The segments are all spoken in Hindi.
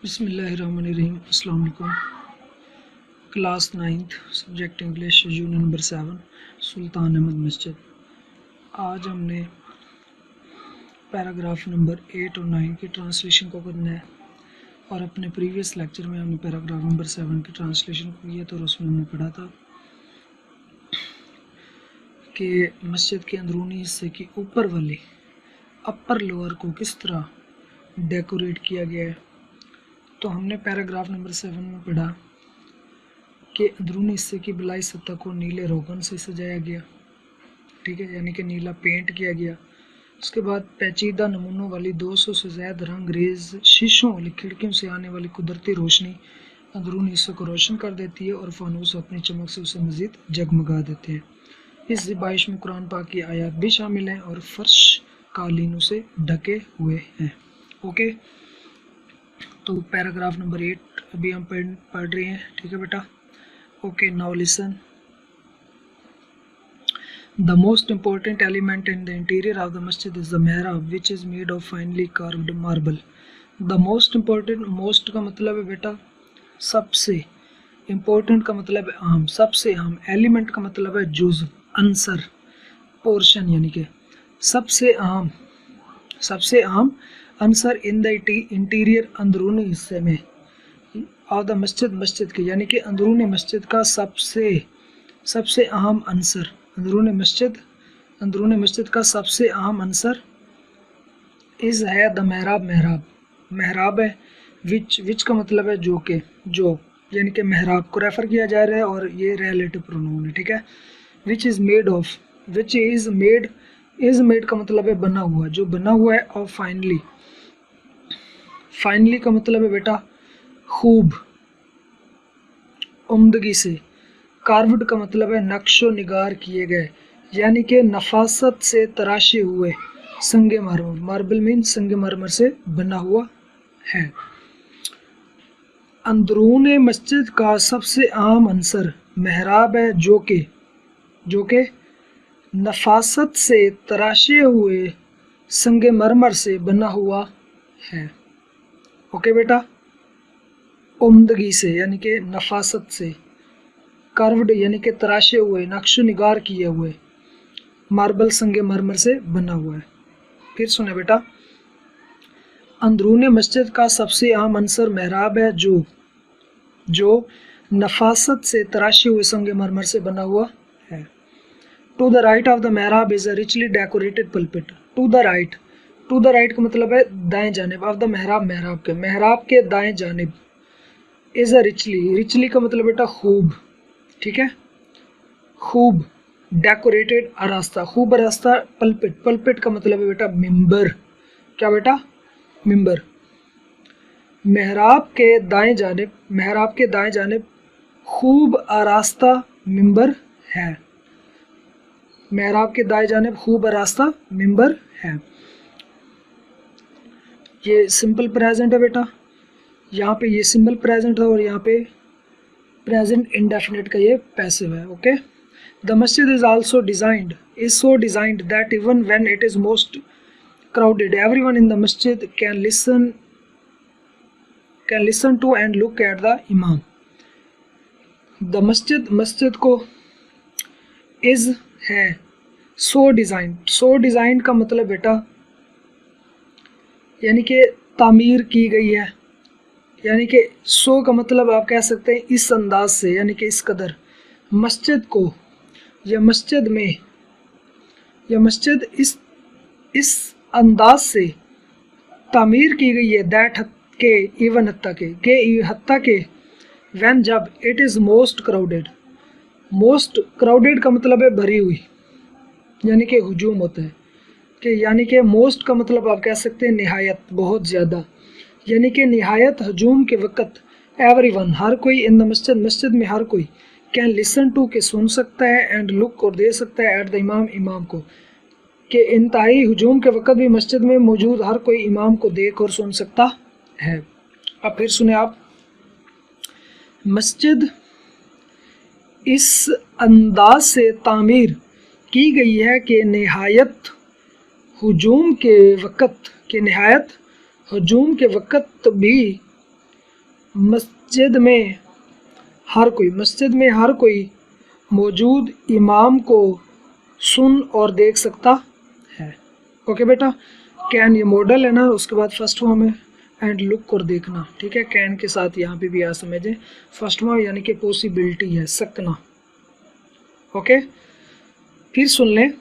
बिस्मिल्लाहिर्रहमानिर्रहीम। अस्सलाम वालेकुम। Class 9th subject English unit number 7 सुल्तान अहमद मस्जिद। आज हमने पैराग्राफ नंबर 8 और 9 की ट्रांसलेशन को करना है और अपने प्रीवियस लेक्चर में हमने पैराग्राफ नंबर 7 की ट्रांसलेशन को किया था और उसमें हमने पढ़ा था कि मस्जिद के अंदरूनी हिस्से की ऊपर वाली अपर लोअर को किस तरह डेकोरेट किया गया है। तो हमने पैराग्राफ नंबर 7 में पढ़ा कि अंदरूनी हिस्से की बलाई सतह को नीले रोगन से सजाया गया, ठीक है, यानी कि नीला पेंट किया गया। उसके बाद पेचीदा नमूनों वाली 200 से ज़्यादा रंग रेज शीशों वाली खिड़कियों से आने वाली कुदरती रोशनी अंदरूनी हिस्से को रोशन कर देती है और फानूस अपनी चमक से उसे मज़ीद जगमगा देते हैं। इस ज़िबाइश में कुरान पाक की आयत भी शामिल हैं और फर्श कालीनों से ढके हुए हैं। ओके, तो पैराग्राफ नंबर 8 अभी हम पढ़ रहे हैं, ठीक है बेटा। Okay, now listen. The most important element in the interior of the masjid is the mihrab, which is made of finely carved marble. The most important, most का मतलब है बेटा सबसे, important का मतलब है अहम, सबसे अहम, एलिमेंट का मतलब है जुज़, अंसर, पोर्शन, यानी कि सबसे अहम अंसर इन द इंटीरियर, अंदरूनी हिस्से में, और द मस्जिद, मस्जिद के यानी कि अंदरूनी मस्जिद का सबसे अहम अंसर, अंदरूनी मस्जिद का सबसे अहम अंसर इज़ है द मेहराब, मेहराब है। विच का मतलब है जो के, जो यानी कि मेहराब को रेफ़र किया जा रहा है और ये रिलेटिव प्रोनाउन है, ठीक है। विच इज़ मेड का मतलब है बना हुआ, जो बना हुआ है। और फाइनली का मतलब है बेटा खूब, उम्दगी से। कार्व्ड का मतलब है नक्शो निगार किए गए, यानी कि नफासत से तराशे हुए। संगे मार्बल, मार्बल मीन संगे मरमर से बना हुआ है। अंदरून मस्जिद का सबसे अहम अंसर मेहराब है, जो के नफासत से तराशे हुए संगे मरमर से बना हुआ है। ओके बेटा, उम्दगी से यानी कि नफासत से, कार्व्ड यानी कि तराशे हुए, नक्शो निगार किए हुए, मार्बल संगे मरमर से बना हुआ है। फिर सुने बेटा, अंदरून मस्जिद का सबसे अहम अंसर मेहराब है, जो नफासत से तराशे हुए संगे मरमर से बना हुआ है। To the right of the मेहराब is a richly decorated pulpit. To the right का मतलब है दाएं जानिब, ऑफ द मेहराब के दाएं जानिब, इज़ अ रिचली का मतलब बेटा खूब, ठीक है, खूब डेकोरेटेड आरास्ता, खूब आरास्ता पल्पिट का मतलब है बेटा मिंबर। क्या बेटा? मिंबर। मेहराब के दाएं जानिब खूब आरास्ता मिंबर है। मेहराब के दाएं जानिब खूब आरास्ता मिंबर है। ये सिंपल प्रेजेंट है बेटा, यहाँ पे ये सिंपल प्रेजेंट है और यहाँ पे प्रेजेंट इंडेफिनिट का ये पैसिव है। ओके, द मस्जिद is also so designed that even when it is most crowded, everyone in the masjid can listen to and look at the imam. The मस्जिद को इज है so डिज़ाइंड का मतलब बेटा यानी कि तामीर की गई है, यानी कि सो का मतलब आप कह सकते हैं इस अंदाज से, यानी कि इस कदर मस्जिद को या मस्जिद इस अंदाज से तामीर की गई है, दैट के इवन हत्ता के व्हेन जब इट इज़ मोस्ट क्राउडेड का मतलब है भरी हुई, यानी कि हुजूम होता है, कि यानी कि मोस्ट का मतलब आप कह सकते हैं निहायत, बहुत ज़्यादा, यानी कि निहायत हजूम के वक़्त एवरीवन, हर कोई, इन द मस्जिद में हर कोई, कैन लिसन टू के सुन सकता है, एंड लुक और दे सकता है, एट द इमाम को, कि इंतहाई हजूम के वक़्त भी मस्जिद में मौजूद हर कोई इमाम को देख और सुन सकता है। अब फिर सुने आप, मस्जिद इस अंदाज से तामीर की गई है कि निहायत हजूम के वक़्त भी मस्जिद में हर कोई मौजूद इमाम को सुन और देख सकता है। ओके बेटा, कैन ये मॉडल है ना, उसके बाद फर्स्ट फॉर्म है एंड लुक और देखना, ठीक है। कैन के साथ यहाँ पे भी आ समझें, फर्स्ट फॉर्म यानी कि पॉसिबिलिटी है, सकना। ओके, फिर सुन लें।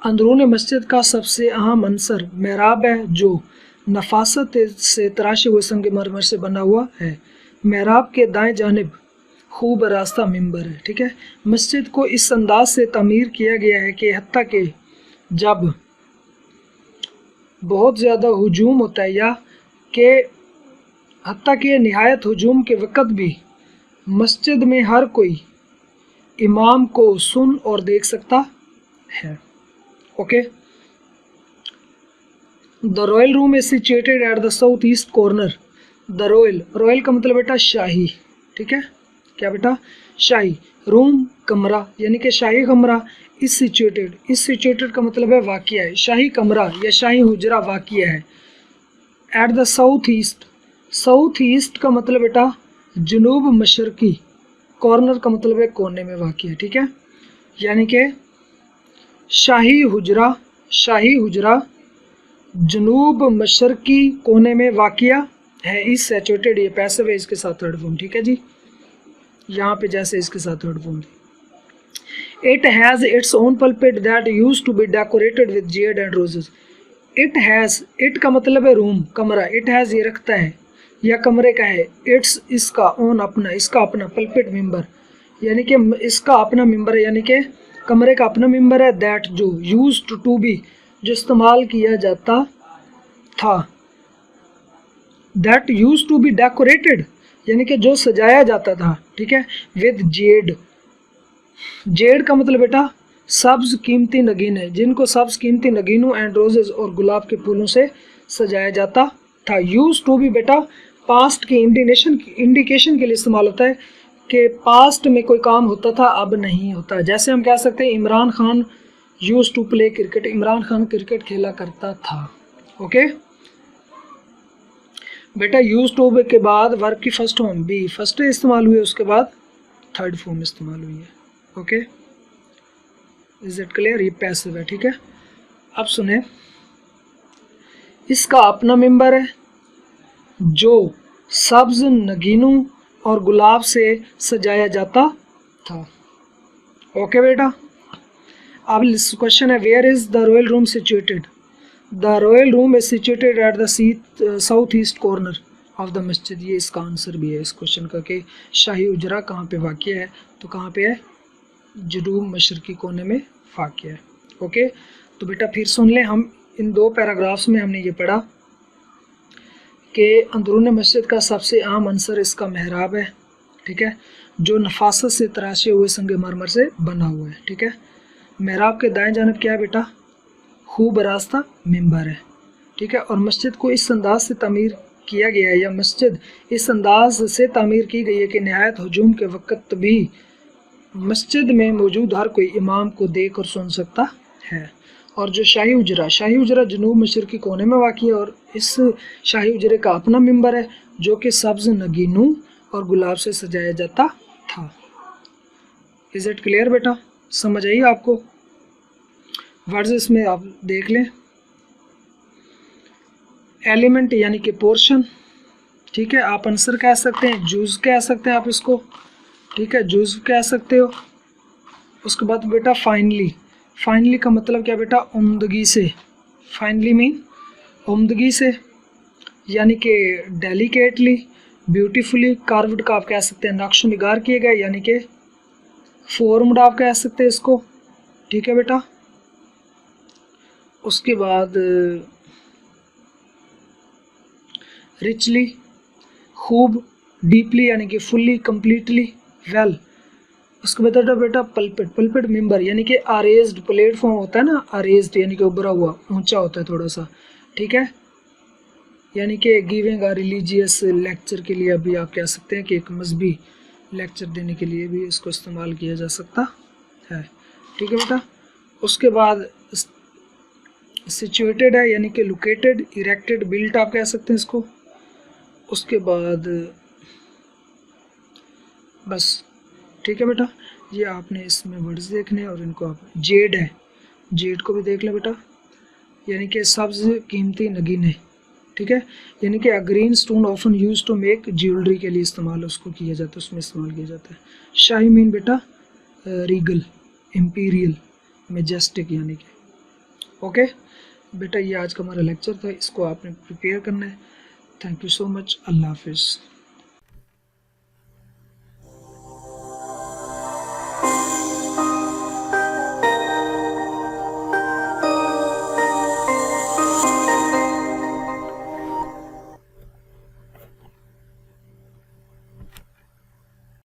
अंदरून मस्जिद का सबसे अहम अंसर मेहराब है, जो नफासत से तराशे हुए संगमरमर से बना हुआ है। मेहराब के दाएं जानिब खूब रास्ता मिंबर है, ठीक है। मस्जिद को इस अंदाज से तामीर किया गया है कि हत्ता कि जब बहुत ज़्यादा हुजूम होता है या कि हत्ता कि निहायत हुजूम के वक़्त भी मस्जिद में हर कोई इमाम को सुन और देख सकता है। Okay, the royal room is situated at the south east corner. The royal का मतलब बेटा शाही, ठीक है। क्या बेटा? शाही। रूम कमरा, यानी कि शाही कमरा। इस सिचुएटेड का मतलब है वाक़िया है। शाही कमरा या शाही हुजरा वाक़िया है। एट द साउथ ईस्ट का मतलब बेटा जनूब मशरकी। कॉर्नर का मतलब है कोने में वाक़िया है, ठीक है। यानी कि शाही हुजरा जनूब मशरकी कोने में वाक़िया है। इस सैचुरेटेड ये पैसिव है, इसके साथ थर्ड फॉर्म, ठीक है जी। यहाँ पे जैसे इसके साथ थर्ड फॉर्म थी। It has its own pulpit that used to be decorated with jade and roses. It का मतलब है रूम, कमरा। इट हैज़ ये रखता है या कमरे का है। इट्स इसका, ओन अपना, इसका अपना, पल्पिट मेंबर यानी कि इसका अपना मेंबर है, यानी कि कमरे का अपना मेंबर है। दैट जो यूज्ड टू बी जो इस्तेमाल किया जाता था। That used to be decorated यानी कि जो सजाया जाता था, ठीक है, विद जेड का मतलब बेटा सब्ज कीमती नगीन है, जिनको सब्ज कीमती नगीनों एंड रोजेस और गुलाब के फूलों से सजाया जाता था। यूज टू भी बेटा पास्ट की इंडिकेशन के लिए इस्तेमाल होता है कि पास्ट में कोई काम होता था, अब नहीं होता। जैसे हम कह सकते हैं Imran Khan use to play cricket. Imran Khan cricket खेला करता था। ओके बेटा, यूज टू के बाद वर्ब की फर्स्ट फॉर्म बी फर्स्ट इस्तेमाल हुई है, उसके बाद थर्ड फॉर्म इस्तेमाल हुई है। Okay, is it clear? ये पैसिव है, ठीक है। अब सुने, इसका अपना मेंबर है जो सब्ज नगीनों और गुलाब से सजाया जाता था। ओके बेटा, अब क्वेश्चन है where is the royal room situated. The royal room is situated at the south east corner of the masjid. ये इसका आंसर भी है इस क्वेश्चन का कि शाही उजरा कहाँ पे वाक़िया है, तो कहाँ पे है? जनूब मशरकी कोने में वाक़िया है। ओके, तो बेटा फिर सुन लें। हम इन दो पैराग्राफ्स में हमने ये पढ़ा कि अंदरून मस्जिद का सबसे आम अंसर इसका मेहराब है, ठीक है, जो नफासत से तराशे हुए संगमरमर से बना हुआ है, ठीक है। मेहराब के दाएं जानब क्या है बेटा? खूब रास्ता मिंबर है, ठीक है। और मस्जिद को इस अंदाज से तामीर किया गया है, या मस्जिद इस अंदाज से तामीर की गई है कि नहायत हुजूम के वक़्त भी मस्जिद में मौजूद हर कोई इमाम को देख और सुन सकता है। और जो शाही उजरा जनूब मशरकी कोने में वाक़ है, और इस शाही उजरे का अपना मिंबर है जो कि सब्ज़ नगीनों और गुलाब से सजाया जाता था। इज़ इट क्लियर बेटा? समझ आई आपको? वर्ड्स इसमें आप देख लें। एलिमेंट यानी कि पोर्शन, ठीक है, आप आंसर कह सकते हैं, जूज़ कह सकते हैं आप इसको, ठीक है, जूज़ कह सकते हो। उसके बाद बेटा फाइनली का मतलब क्या बेटा? उम्दगी से। फाइनली मीन उम्दगी से, यानी कि डेलिकेटली, ब्यूटीफुली। कार्व्ड का आप कह सकते हैं नक्शो निगार किए गए, यानी कि फॉर्म्ड आप कह सकते हैं इसको, ठीक है बेटा। उसके बाद रिचली, खूब, डीपली यानी कि फुल्ली, कम्प्लीटली, वेल। उसके बाद बेटा पल्पिट मेंबर यानी कि अरेज्ड प्लेटफॉर्म होता है ना, अरेज्ड यानी कि उभरा हुआ, ऊंचा होता है थोड़ा सा, ठीक है। यानी कि गिविंग अ रिलीजियस लेक्चर के लिए अभी आप कह सकते हैं कि एक मजहबी लेक्चर देने के लिए भी इसको इस्तेमाल किया जा सकता है, ठीक है बेटा। उसके बाद सिचुएटेड है यानी कि लोकेटेड, इरेक्टेड, बिल्ट आप कह सकते हैं इसको, उसके बाद बस ठीक है बेटा, ये आपने इसमें वर्ड्स देखने हैं और इनको आप जेड है, जेड को भी देख ले बेटा, यानी कि सब्ज कीमती नगीने, ठीक है, यानी कि green stone often use to make jewellery के लिए इस्तेमाल उसको किया जाता है, उसमें इस्तेमाल किया जाता है। शाही मीन बेटा रीगल, इम्पीरियल, मेजेस्टिक, यानी कि ओके बेटा। ये आज का हमारा लेक्चर था, इसको आपने प्रिपेयर करना है। थैंक यू सो मच, अल्लाह हाफिज़।